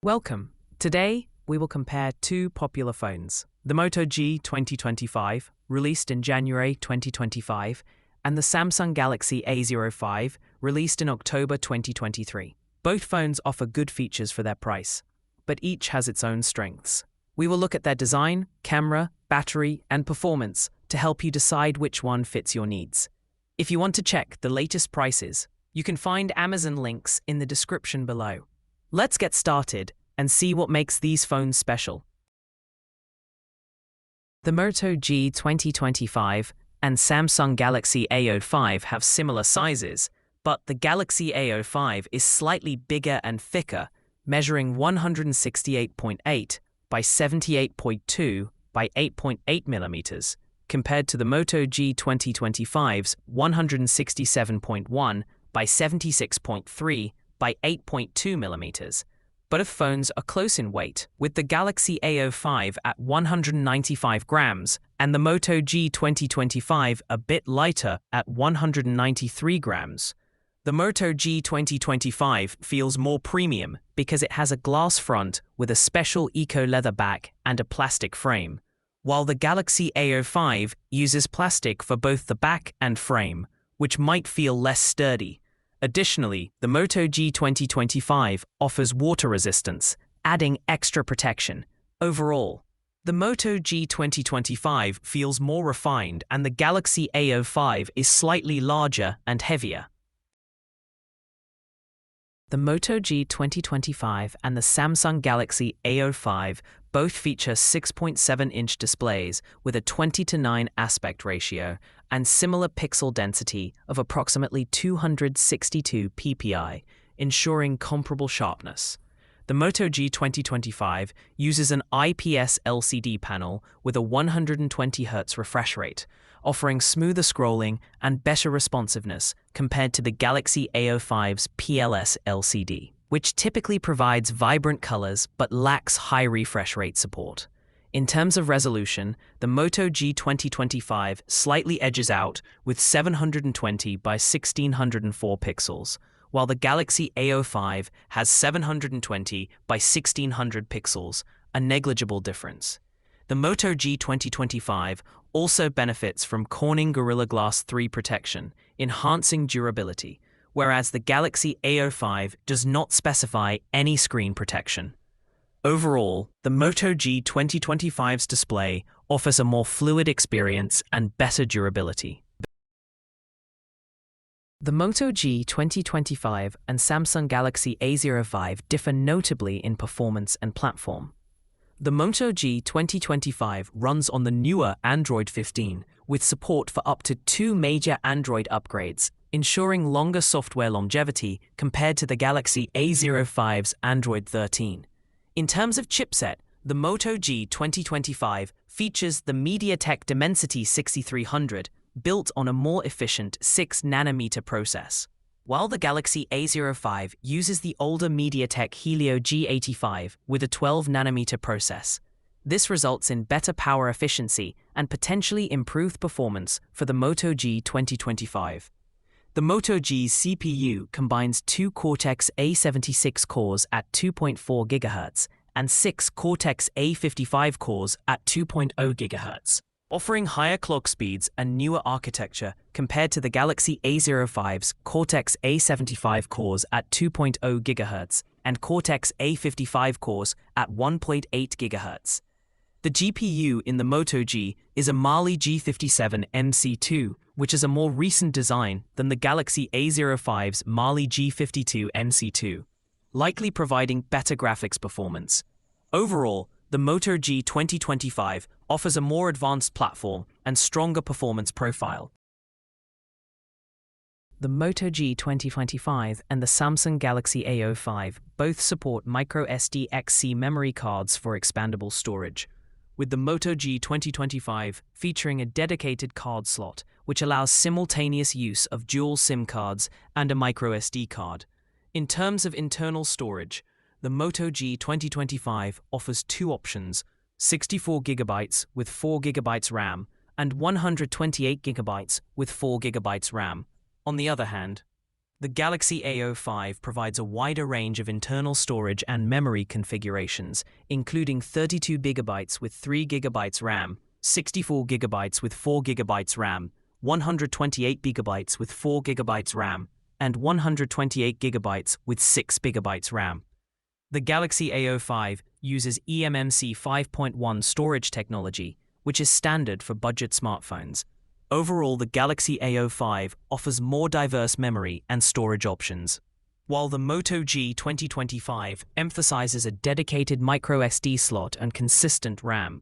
Welcome. Today, we will compare two popular phones, the Moto G 2025, released in January 2025, and the Samsung Galaxy A05, released in October 2023. Both phones offer good features for their price, but each has its own strengths. We will look at their design, camera, battery, and performance to help you decide which one fits your needs. If you want to check the latest prices, you can find Amazon links in the description below. Let's get started and see what makes these phones special. The Moto G 2025 and Samsung Galaxy A05 have similar sizes, but the Galaxy A05 is slightly bigger and thicker, measuring 168.8 by 78.2 by 8.8 millimeters, compared to the Moto G 2025's 167.1 by 76.3 by 8.2 millimeters. Both phones are close in weight, with the Galaxy A05 at 195 grams and the Moto G 2025 a bit lighter at 193 grams. The Moto G 2025 feels more premium because it has a glass front with a special eco-leather back and a plastic frame, while the Galaxy A05 uses plastic for both the back and frame, which might feel less sturdy. Additionally, the Moto G 2025 offers water resistance, adding extra protection. Overall, the Moto G 2025 feels more refined and the Galaxy A05 is slightly larger and heavier. The Moto G 2025 and the Samsung Galaxy A05 both feature 6.7-inch displays with a 20:9 aspect ratio and similar pixel density of approximately 262 ppi, ensuring comparable sharpness. The Moto G 2025 uses an IPS LCD panel with a 120 Hz refresh rate, offering smoother scrolling and better responsiveness compared to the Galaxy A05's PLS LCD, which typically provides vibrant colors but lacks high refresh rate support. In terms of resolution, the Moto G 2025 slightly edges out with 720 by 1604 pixels, while the Galaxy A05 has 720 by 1600 pixels, a negligible difference. The Moto G 2025 also benefits from Corning Gorilla Glass 3 protection, enhancing durability, whereas the Galaxy A05 does not specify any screen protection. Overall, the Moto G 2025's display offers a more fluid experience and better durability. The Moto G 2025 and Samsung Galaxy A05 differ notably in performance and platform. The Moto G 2025 runs on the newer Android 15 with support for up to 2 major Android upgrades, ensuring longer software longevity compared to the Galaxy A05's Android 13. In terms of chipset, the Moto G 2025 features the MediaTek Dimensity 6300, built on a more efficient 6nm process, while the Galaxy A05 uses the older MediaTek Helio G85 with a 12nm process. This results in better power efficiency and potentially improved performance for the Moto G 2025. The Moto G's CPU combines 2 Cortex A76 cores at 2.4 GHz and 6 Cortex A55 cores at 2.0 GHz, offering higher clock speeds and newer architecture compared to the Galaxy A05's Cortex A75 cores at 2.0 GHz and Cortex A55 cores at 1.8 GHz. The GPU in the Moto G is a Mali G57 MC2, which is a more recent design than the Galaxy A05's Mali G52 MC2, likely providing better graphics performance. Overall, the Moto G 2025 offers a more advanced platform and stronger performance profile. The Moto G 2025 and the Samsung Galaxy A05 both support microSD XC memory cards for expandable storage, with the Moto G 2025 featuring a dedicated card slot, which allows simultaneous use of dual SIM cards and a microSD card. In terms of internal storage, the Moto G 2025 offers 2 options: 64GB with 4GB RAM and 128GB with 4GB RAM. On the other hand, The Galaxy A05 provides a wider range of internal storage and memory configurations, including 32GB with 3GB RAM, 64GB with 4GB RAM, 128GB with 4GB RAM, and 128GB with 6GB RAM. The Galaxy A05 uses eMMC 5.1 storage technology, which is standard for budget smartphones. Overall, the Galaxy A05 offers more diverse memory and storage options, while the Moto G 2025 emphasizes a dedicated microSD slot and consistent RAM.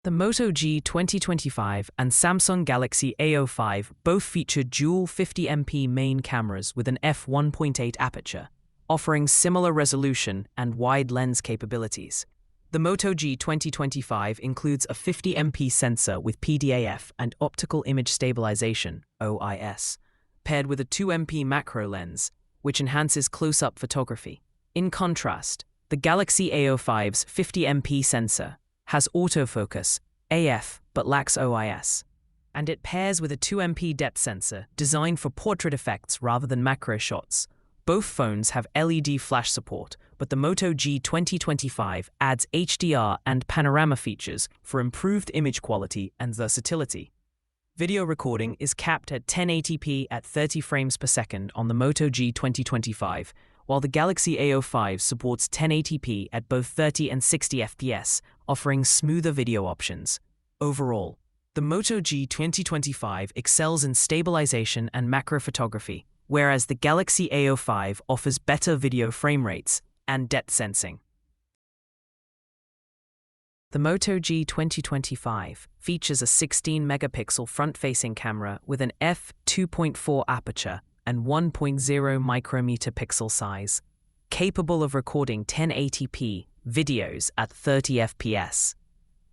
The Moto G 2025 and Samsung Galaxy A05 both feature dual 50MP main cameras with an f1.8 aperture, offering similar resolution and wide lens capabilities. The Moto G 2025 includes a 50MP sensor with PDAF and optical image stabilization (OIS), paired with a 2MP macro lens, which enhances close-up photography. In contrast, the Galaxy A05's 50MP sensor has autofocus (AF) but lacks OIS, and it pairs with a 2MP depth sensor designed for portrait effects rather than macro shots. Both phones have LED flash support, but the Moto G 2025 adds HDR and panorama features for improved image quality and versatility. Video recording is capped at 1080p at 30 frames per second on the Moto G 2025, while the Galaxy A05 supports 1080p at both 30 and 60 fps, offering smoother video options. Overall, the Moto G 2025 excels in stabilization and macro photography, whereas the Galaxy A05 offers better video frame rates and depth sensing. The Moto G 2025 features a 16-megapixel front-facing camera with an f2.4 aperture and 1.0 micrometer pixel size, capable of recording 1080p videos at 30 fps.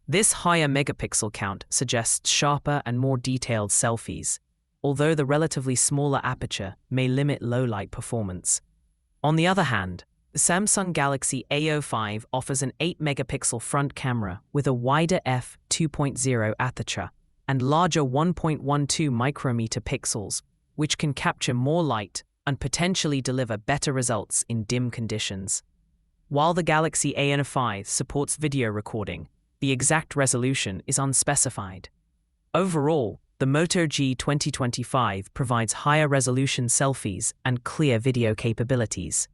This higher megapixel count suggests sharper and more detailed selfies, although the relatively smaller aperture may limit low-light performance. On the other hand, the Samsung Galaxy A05 offers an 8-megapixel front camera with a wider f2.0 aperture and larger 1.12 micrometer pixels, which can capture more light and potentially deliver better results in dim conditions. While the Galaxy A05 supports video recording, the exact resolution is unspecified. Overall, the Moto G 2025 provides higher resolution selfies and clear video capabilities,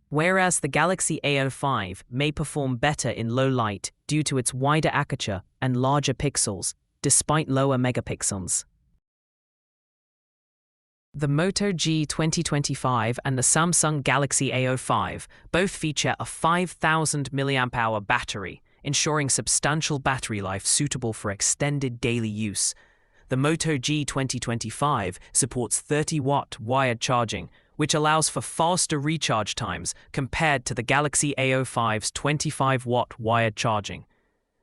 whereas the Galaxy A05 may perform better in low light due to its wider aperture and larger pixels, despite lower megapixels. The Moto G 2025 and the Samsung Galaxy A05 both feature a 5,000 mAh battery, ensuring substantial battery life suitable for extended daily use. The Moto G 2025 supports 30-watt wired charging, which allows for faster recharge times compared to the Galaxy A05's 25-watt wired charging.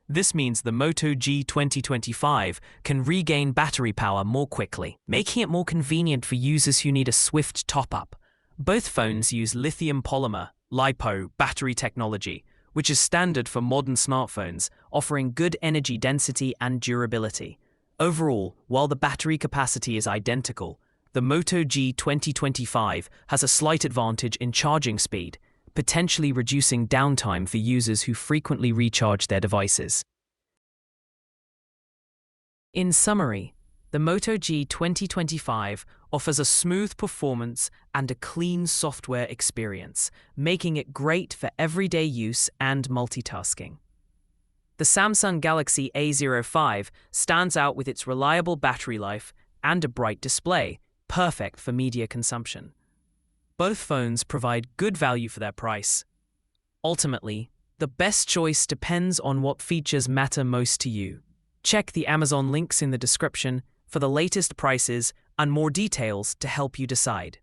This means the Moto G 2025 can regain battery power more quickly, making it more convenient for users who need a swift top-up. Both phones use lithium polymer (LiPo) battery technology, which is standard for modern smartphones, offering good energy density and durability. Overall, while the battery capacity is identical, the Moto G 2025 has a slight advantage in charging speed, potentially reducing downtime for users who frequently recharge their devices. In summary, the Moto G 2025 offers a smooth performance and a clean software experience, making it great for everyday use and multitasking. The Samsung Galaxy A05 stands out with its reliable battery life and a bright display, perfect for media consumption. Both phones provide good value for their price. Ultimately, the best choice depends on what features matter most to you. Check the Amazon links in the description for the latest prices and more details to help you decide.